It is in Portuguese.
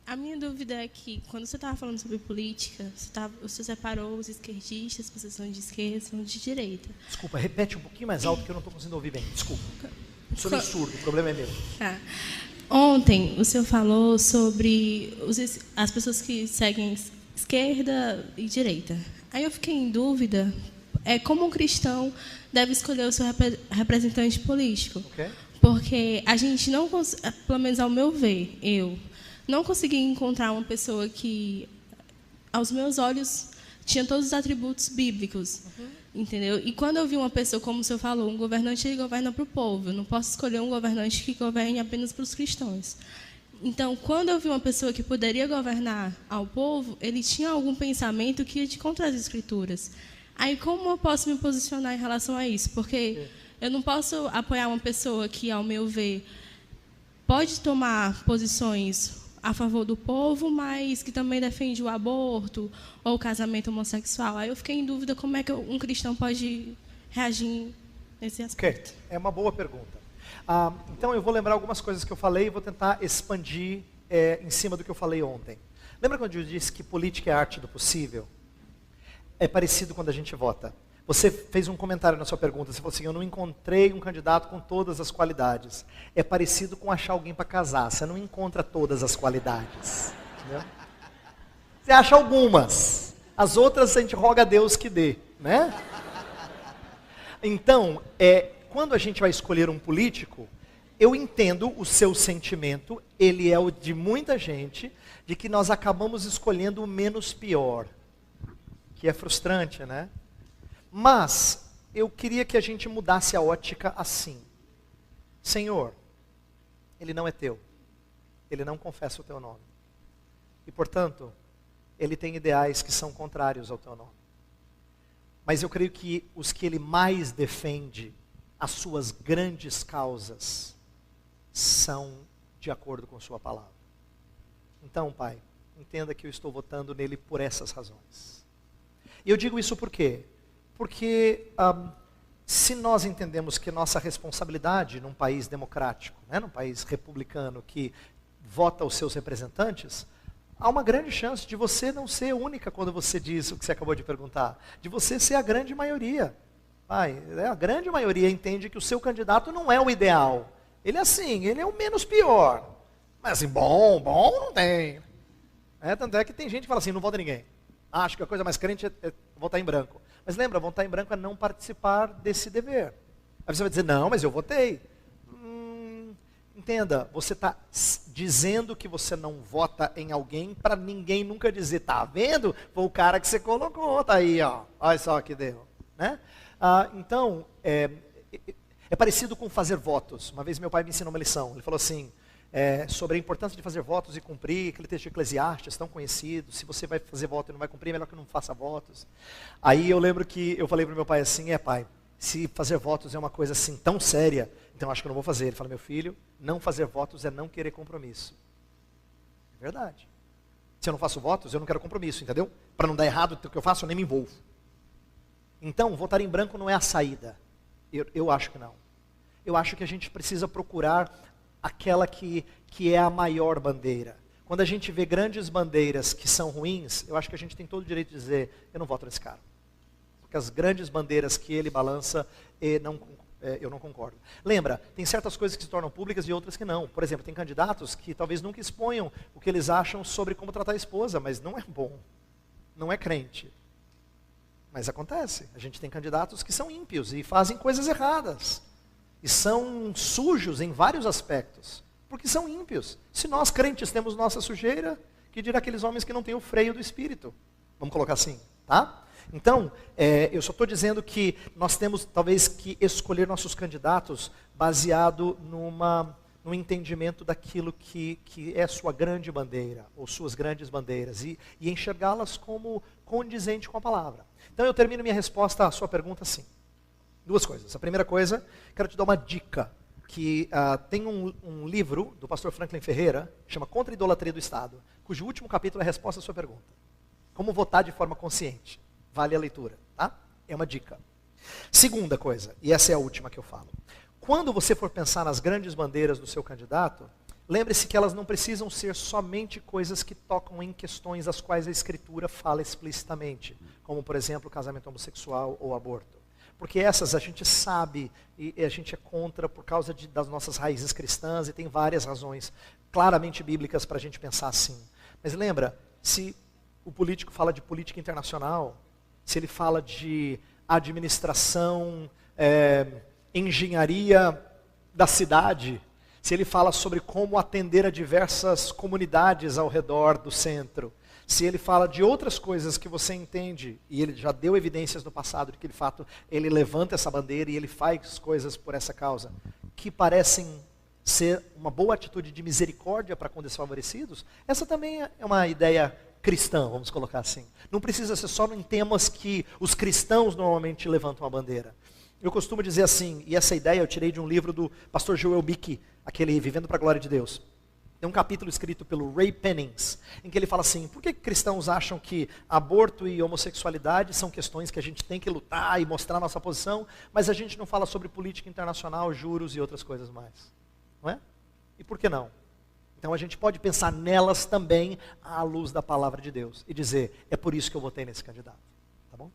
A minha dúvida é que, quando você estava falando sobre política, você separou os esquerdistas, vocês são de esquerda, são de direita. Desculpa, repete um pouquinho mais alto que eu não estou conseguindo ouvir bem. Desculpa. Sou meio surdo, o problema é meu. Tá. Ontem, o senhor falou sobre as pessoas que seguem esquerda e direita. Aí eu fiquei em dúvida, como um cristão deve escolher o seu representante político. Okay. Porque a gente não, pelo menos ao meu ver, eu não consegui encontrar uma pessoa que, aos meus olhos, tinha todos os atributos bíblicos. Entendeu? E quando eu vi uma pessoa, como o senhor falou, um governante, ele governa para o povo. Eu não posso escolher um governante que governe apenas para os cristãos. Então, quando eu vi uma pessoa que poderia governar ao povo, ele tinha algum pensamento que ia de contra as Escrituras. Aí, como eu posso me posicionar em relação a isso? Porque eu não posso apoiar uma pessoa que, ao meu ver, pode tomar posições a favor do povo, mas que também defende o aborto ou o casamento homossexual. Aí eu fiquei em dúvida como é que um cristão pode reagir nesse aspecto. É uma boa pergunta. Então eu vou lembrar algumas coisas que eu falei e vou tentar expandir em cima do que eu falei ontem. Lembra quando eu disse que política é a arte do possível? É parecido quando a gente vota. Você fez um comentário na sua pergunta, você falou assim, eu não encontrei um candidato com todas as qualidades. É parecido com achar alguém para casar, você não encontra todas as qualidades. Entendeu? Você acha algumas, as outras a gente roga a Deus que dê, né? Então, quando a gente vai escolher um político, eu entendo o seu sentimento, ele é o de muita gente, de que nós acabamos escolhendo o menos pior, que é frustrante, né? Mas, eu queria que a gente mudasse a ótica assim. Senhor, ele não é teu. Ele não confessa o teu nome. E, portanto, ele tem ideais que são contrários ao teu nome. Mas eu creio que os que ele mais defende, as suas grandes causas, são de acordo com sua palavra. Então, Pai, entenda que eu estou votando nele por essas razões. E eu digo isso por quê? Porque se nós entendemos que nossa responsabilidade num país democrático, né, num país republicano que vota os seus representantes, há uma grande chance de você não ser única quando você diz o que você acabou de perguntar, de você ser a grande maioria. A grande maioria entende que o seu candidato não é o ideal. Ele é assim, ele é o menos pior. Mas assim, bom não tem. Tanto é que tem gente que fala assim, não vota em ninguém. Acho que a coisa mais crente é votar em branco. Mas lembra, votar em branco é não participar desse dever. Aí você vai dizer, não, mas eu votei. Entenda, você está dizendo que você não vota em alguém para ninguém nunca dizer, tá vendo? Foi o cara que você colocou, tá aí, ó. Olha só que deu. Né? Então, é parecido com fazer votos. Uma vez meu pai me ensinou uma lição. Ele falou assim, sobre a importância de fazer votos e cumprir, aquele texto de Eclesiastes tão conhecido, se você vai fazer voto e não vai cumprir, é melhor que não faça votos. Aí eu lembro que eu falei para o meu pai assim, pai, se fazer votos é uma coisa assim tão séria, então acho que eu não vou fazer. Ele falou, meu filho, não fazer votos é não querer compromisso. É verdade. Se eu não faço votos, eu não quero compromisso, entendeu? Para não dar errado o que eu faço, eu nem me envolvo. Então, votar em branco não é a saída. Eu acho que não. Eu acho que a gente precisa procurar aquela que é a maior bandeira. Quando a gente vê grandes bandeiras que são ruins, eu acho que a gente tem todo o direito de dizer, eu não voto nesse cara. Porque as grandes bandeiras que ele balança, eu não concordo. Lembra, tem certas coisas que se tornam públicas e outras que não. Por exemplo, tem candidatos que talvez nunca exponham o que eles acham sobre como tratar a esposa, mas não é bom. Não é crente. Mas acontece. A gente tem candidatos que são ímpios e fazem coisas erradas. E são sujos em vários aspectos, porque são ímpios. Se nós crentes temos nossa sujeira, que dirá aqueles homens que não têm o freio do Espírito? Vamos colocar assim, tá? Então, eu só estou dizendo que nós temos talvez que escolher nossos candidatos baseado no entendimento daquilo que é sua grande bandeira, ou suas grandes bandeiras, e enxergá-las como condizente com a palavra. Então eu termino minha resposta à sua pergunta assim. Duas coisas. A primeira coisa, quero te dar uma dica, que tem um livro do pastor Franklin Ferreira, que chama Contra a Idolatria do Estado, cujo último capítulo é a resposta à sua pergunta. Como votar de forma consciente. Vale a leitura, tá? É uma dica. Segunda coisa, e essa é a última que eu falo. Quando você for pensar nas grandes bandeiras do seu candidato, lembre-se que elas não precisam ser somente coisas que tocam em questões as quais a Escritura fala explicitamente, como, por exemplo, casamento homossexual ou aborto. Porque essas a gente sabe e a gente é contra por causa das nossas raízes cristãs e tem várias razões claramente bíblicas para a gente pensar assim. Mas lembra, se o político fala de política internacional, se ele fala de administração, engenharia da cidade, se ele fala sobre como atender a diversas comunidades ao redor do centro, se ele fala de outras coisas que você entende, e ele já deu evidências no passado de que de fato ele levanta essa bandeira e ele faz coisas por essa causa, que parecem ser uma boa atitude de misericórdia para com desfavorecidos, essa também é uma ideia cristã, vamos colocar assim. Não precisa ser só em temas que os cristãos normalmente levantam a bandeira. Eu costumo dizer assim, e essa ideia eu tirei de um livro do pastor Joel Bick, aquele Vivendo para a Glória de Deus. Tem um capítulo escrito pelo Ray Pennings, em que ele fala assim, por que cristãos acham que aborto e homossexualidade são questões que a gente tem que lutar e mostrar nossa posição, mas a gente não fala sobre política internacional, juros e outras coisas mais? Não é? E por que não? Então a gente pode pensar nelas também à luz da palavra de Deus e dizer, é por isso que eu votei nesse candidato. Tá bom?